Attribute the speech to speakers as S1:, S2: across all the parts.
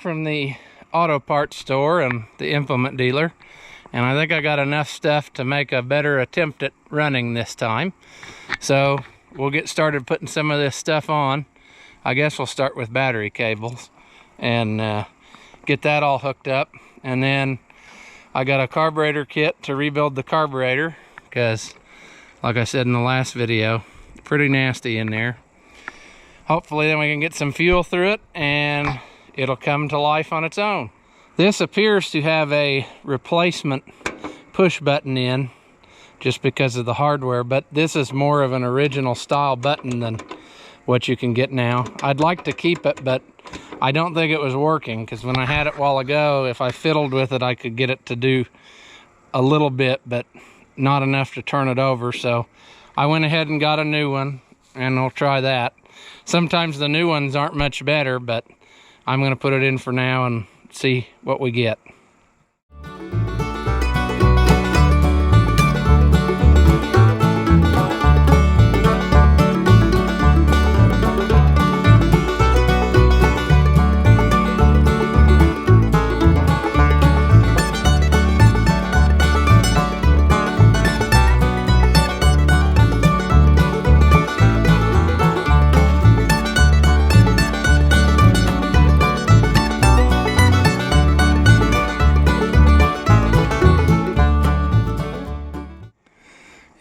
S1: from the auto parts store and the implement dealer, and I think I got enough stuff to make a better attempt at running this time. So we'll get started putting some of this stuff on. I guess we'll start with battery cables and get that all hooked up. And then I got a carburetor kit to rebuild the carburetor, because like I said in the last video, pretty nasty in there. Hopefully then we can get some fuel through it and it'll come to life on its own. This appears to have a replacement push button in, just because of the hardware, but this is more of an original style button than what you can get now. I'd like to keep it, but I don't think it was working, because when I had it a while ago, if I fiddled with it, I could get it to do a little bit, but not enough to turn it over. So I went ahead and got a new one, and we'll try that. Sometimes the new ones aren't much better, but I'm going to put it in for now and see what we get.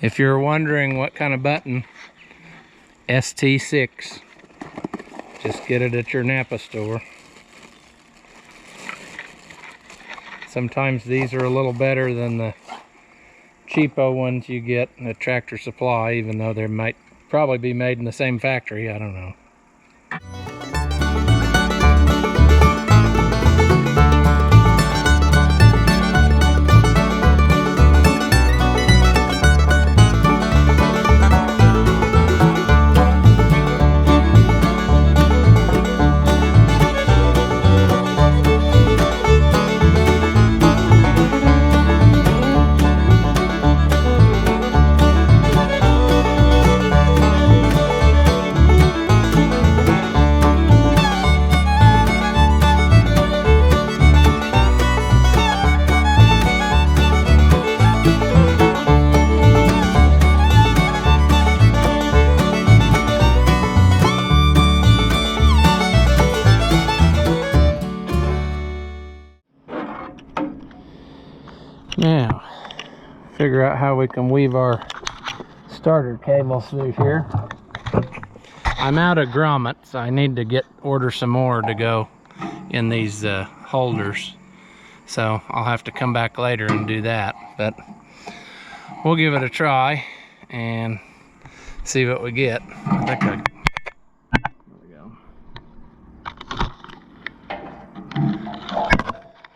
S1: If you're wondering what kind of button, ST6. Just get it at your Napa store. Sometimes these are a little better than the cheapo ones you get at Tractor Supply, even though they might probably be made in the same factory. I don't know. Now, figure out how we can weave our starter cables through here. I'm out of grommets. I need to order some more to go in these holders. So I'll have to come back later and do that. But we'll give it a try and see what we get. There we go.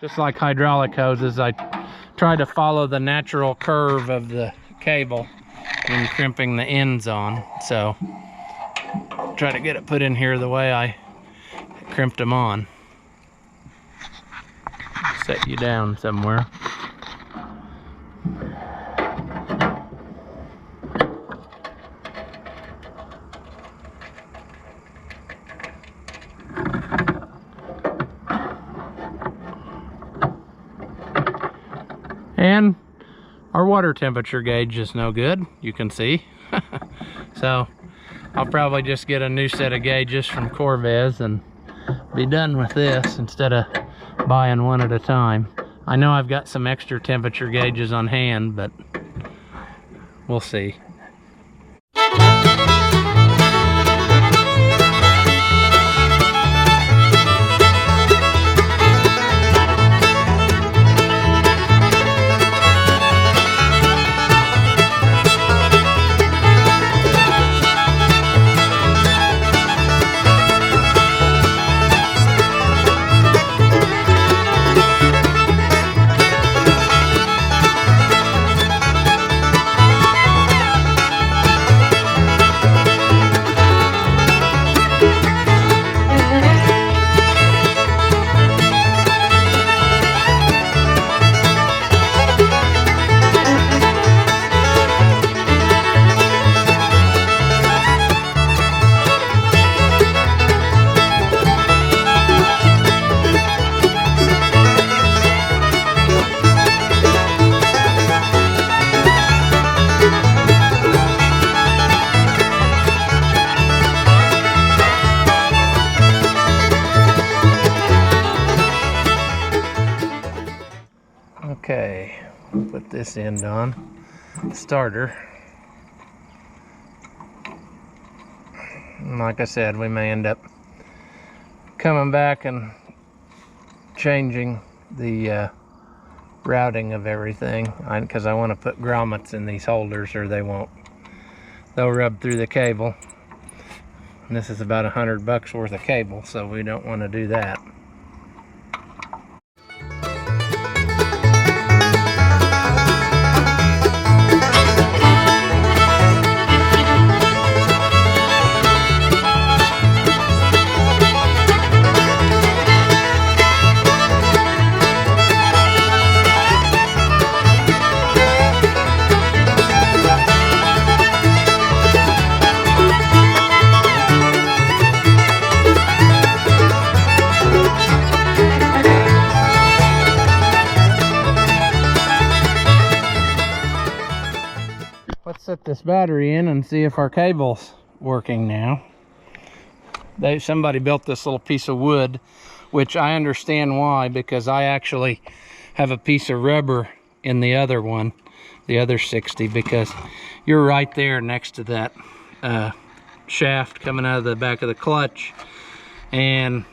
S1: Just like hydraulic hoses, I try to follow the natural curve of the cable when crimping the ends on. So try to get it put in here the way I crimped them on. Set you down somewhere. And our water temperature gauge is no good, you can see. So I'll probably just get a new set of gauges from Corvez and be done with this instead of buying one at a time. I know I've got some extra temperature gauges on hand, but we'll see. Okay, put this end on. Starter. And like I said, we may end up coming back and changing the routing of everything, because I want to put grommets in these holders or they won't. They'll rub through the cable. And this is about $100 worth of cable, so we don't want to do that. Let's set this battery in and see if our cable's working now. Somebody built this little piece of wood, which I understand why, because I actually have a piece of rubber in the other one, the other 60, because you're right there next to that shaft coming out of the back of the clutch, and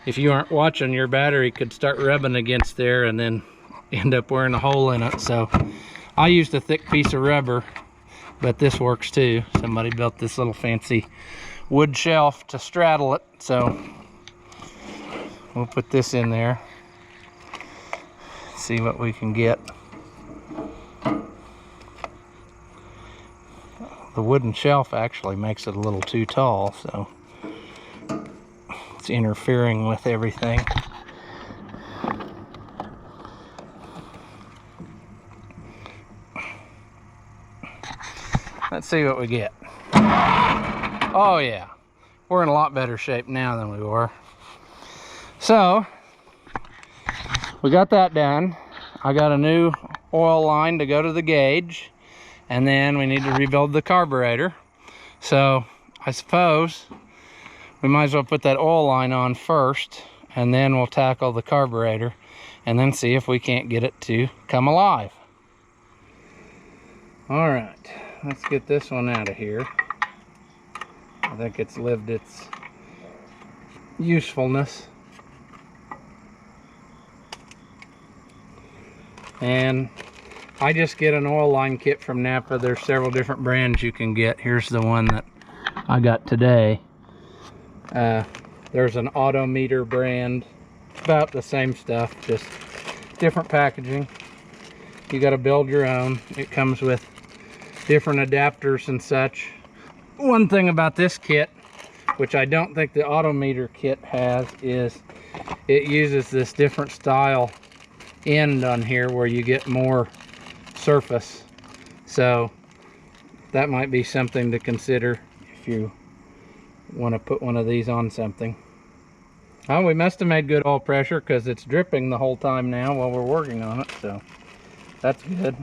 S1: if you aren't watching, your battery could start rubbing against there and then end up wearing a hole in it. So I used a thick piece of rubber, but this works too. Somebody built this little fancy wood shelf to straddle it, so we'll put this in there, see what we can get. The wooden shelf actually makes it a little too tall, so it's interfering with everything. Let's see what we get. Oh yeah, we're in a lot better shape now than we were. So, we got that done. I got a new oil line to go to the gauge, and then we need to rebuild the carburetor. So, I suppose we might as well put that oil line on first, and then we'll tackle the carburetor, and then see if we can't get it to come alive. All right. Let's get this one out of here. I think it's lived its usefulness. And I just get an oil line kit from Napa. There's several different brands you can get. Here's the one that I got today. There's an Autometer brand. About the same stuff, just different packaging. You got to build your own. It comes with different adapters and such. One thing about this kit, which I don't think the Autometer kit has, is it uses this different style end on here where you get more surface. So that might be something to consider if you want to put one of these on something. Oh, we must have made good oil pressure, because it's dripping the whole time now while we're working on it, so that's good.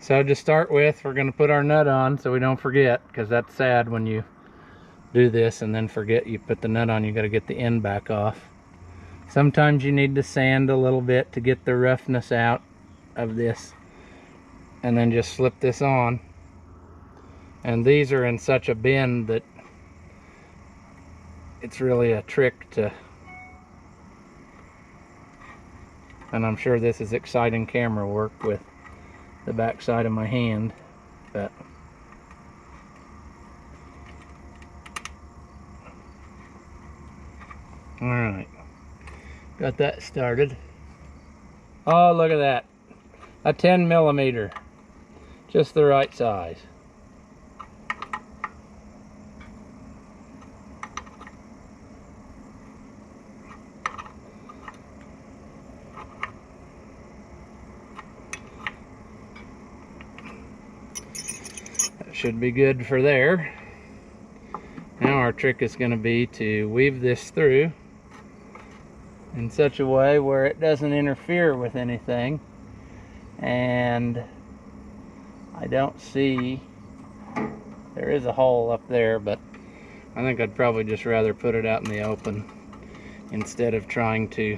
S1: So to start with, we're going to put our nut on so we don't forget, because that's sad when you do this and then forget you put the nut on. You got to get the end back off. Sometimes you need to sand a little bit to get the roughness out of this, and then just slip this on. And these are in such a bend that it's really a trick to, and I'm sure this is exciting camera work with the back side of my hand, but all right, got that started. Oh, look at that, a 10 millimeter, just the right size. Should be good for there. Now our trick is going to be to weave this through in such a way where it doesn't interfere with anything. And I don't see, there is a hole up there, but I think I'd probably just rather put it out in the open instead of trying to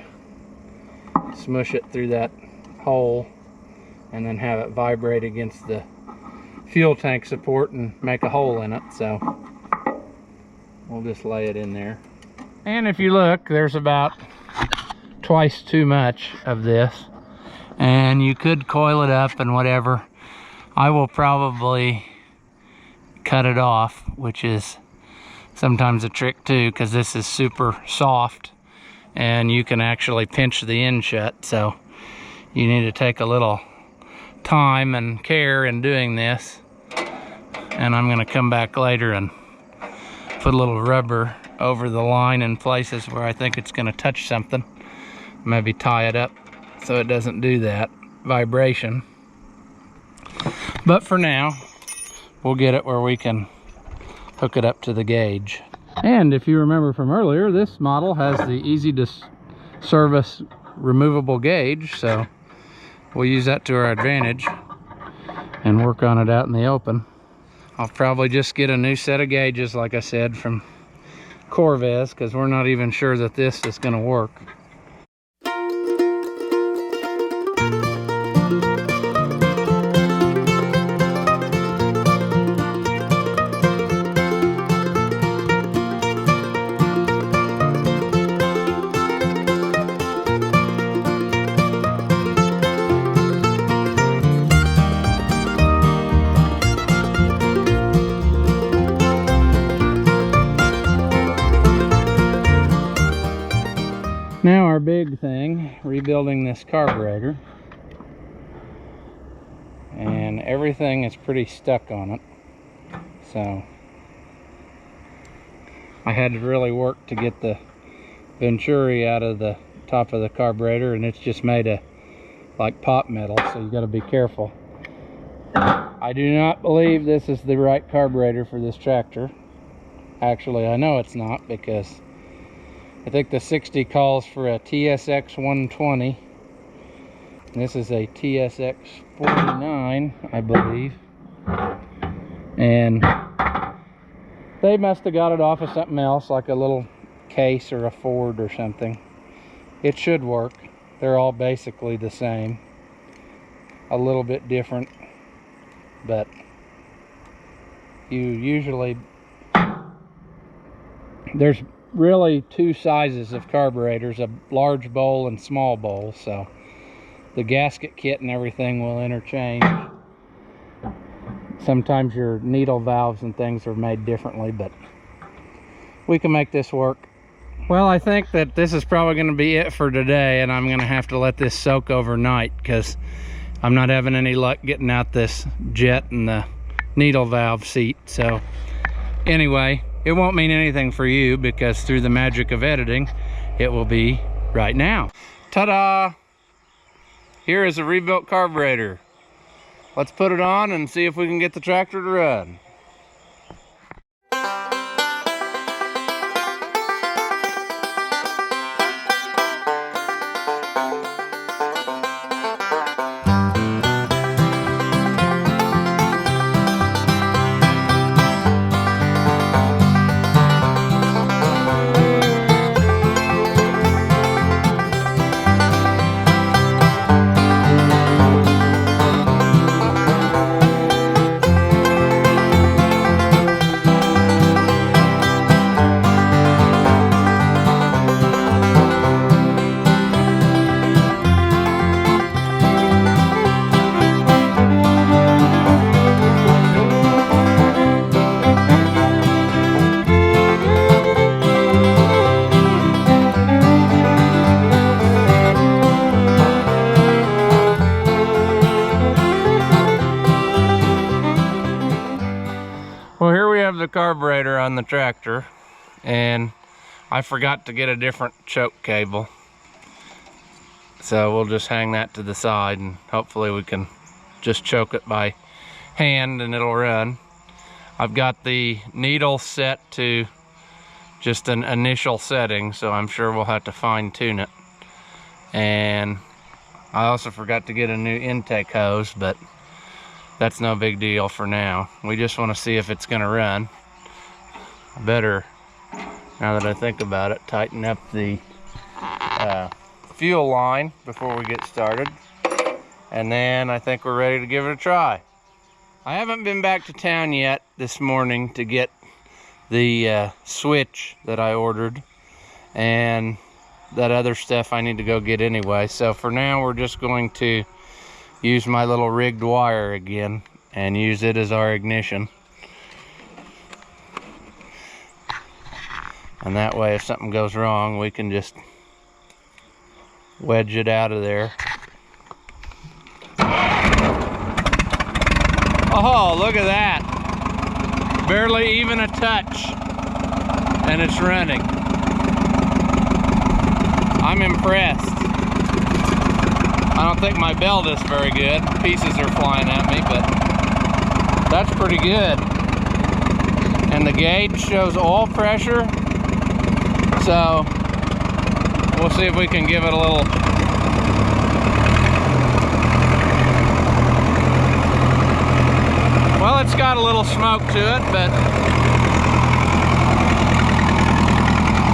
S1: smush it through that hole and then have it vibrate against the fuel tank support and make a hole in it. So we'll just lay it in there. And if you look, there's about twice too much of this, and you could coil it up and whatever. I will probably cut it off, which is sometimes a trick too, because this is super soft and you can actually pinch the end shut. So you need to take a little time and care in doing this. And I'm going to come back later and put a little rubber over the line in places where I think it's going to touch something. Maybe tie it up so it doesn't do that vibration. But for now, we'll get it where we can hook it up to the gauge. And if you remember from earlier, this model has the easy to service removable gauge, so we'll use that to our advantage and work on it out in the open. I'll probably just get a new set of gauges, like I said, from Corvez, because we're not even sure that this is going to work. Now our big thing, rebuilding this carburetor, and everything is pretty stuck on it, so I had to really work to get the venturi out of the top of the carburetor, and it's just made of like pot metal, so you got to be careful. I do not believe this is the right carburetor for this tractor. Actually, I know it's not, because I think the 60 calls for a TSX 120. This is a TSX 49, I believe. And they must have got it off of something else, like a little case or a Ford or something. It should work. They're all basically the same. A little bit different, but you usually, there's really two sizes of carburetors, a large bowl and small bowl, so the gasket kit and everything will interchange. Sometimes your needle valves and things are made differently, but we can make this work. Well, I think that this is probably going to be it for today, and I'm going to have to let this soak overnight because I'm not having any luck getting out this jet and the needle valve seat. So anyway, it won't mean anything for you because through the magic of editing, it will be right now. Ta-da! Here is a rebuilt carburetor. Let's put it on and see if we can get the tractor to run. Well, here we have the carburetor on the tractor, and I forgot to get a different choke cable. So we'll just hang that to the side and hopefully we can just choke it by hand and it'll run. I've got the needle set to just an initial setting, so I'm sure we'll have to fine tune it. And I also forgot to get a new intake hose, but that's no big deal for now. We just want to see if it's going to run. I better, now that I think about it, tighten up the fuel line before we get started. And then I think we're ready to give it a try. I haven't been back to town yet this morning to get the switch that I ordered and that other stuff I need to go get anyway. So for now, we're just going to use my little rigged wire again and use it as our ignition. And that way, if something goes wrong, we can just wedge it out of there. Oh, look at that. Barely even a touch, and it's running. I'm impressed. I don't think my belt is very good. Pieces are flying at me, but that's pretty good. And the gauge shows oil pressure. So we'll see if we can give it a little. Well, it's got a little smoke to it, but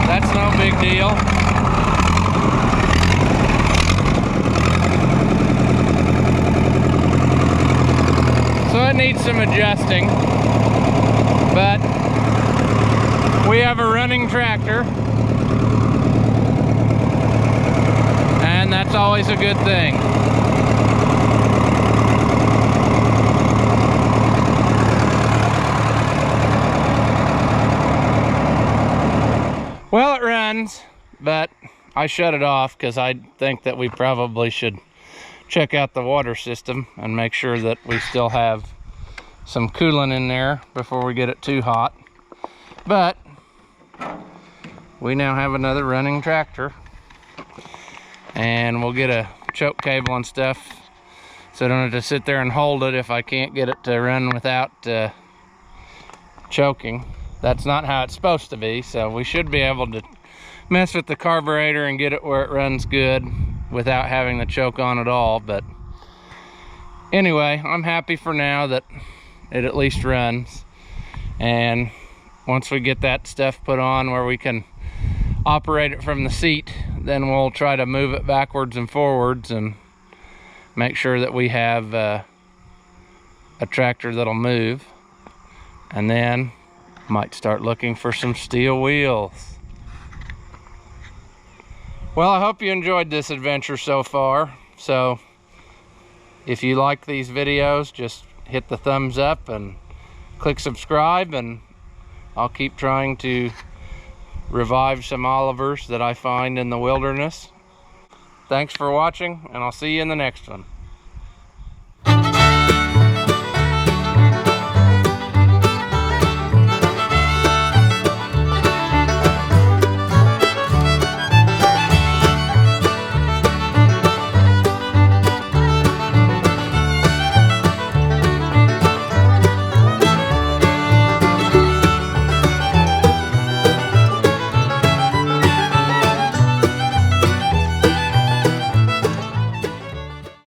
S1: that's no big deal. So it needs some adjusting, but we have a running tractor, and that's always a good thing. Well, it runs, but I shut it off because I think that we probably should check out the water system and make sure that we still have some coolant in there before we get it too hot. But we now have another running tractor, and we'll get a choke cable and stuff so I don't have to sit there and hold it if I can't get it to run without choking. That's not how it's supposed to be, so we should be able to mess with the carburetor and get it where it runs good without having the choke on at all. But anyway, I'm happy for now that it at least runs, and once we get that stuff put on where we can operate it from the seat, then we'll try to move it backwards and forwards and make sure that we have a tractor that'll move. And then might start looking for some steel wheels. Well, I hope you enjoyed this adventure so far. So if you like these videos, just hit the thumbs up and click subscribe, and I'll keep trying to revive some Olivers that I find in the wilderness. Thanks for watching, and I'll see you in the next one.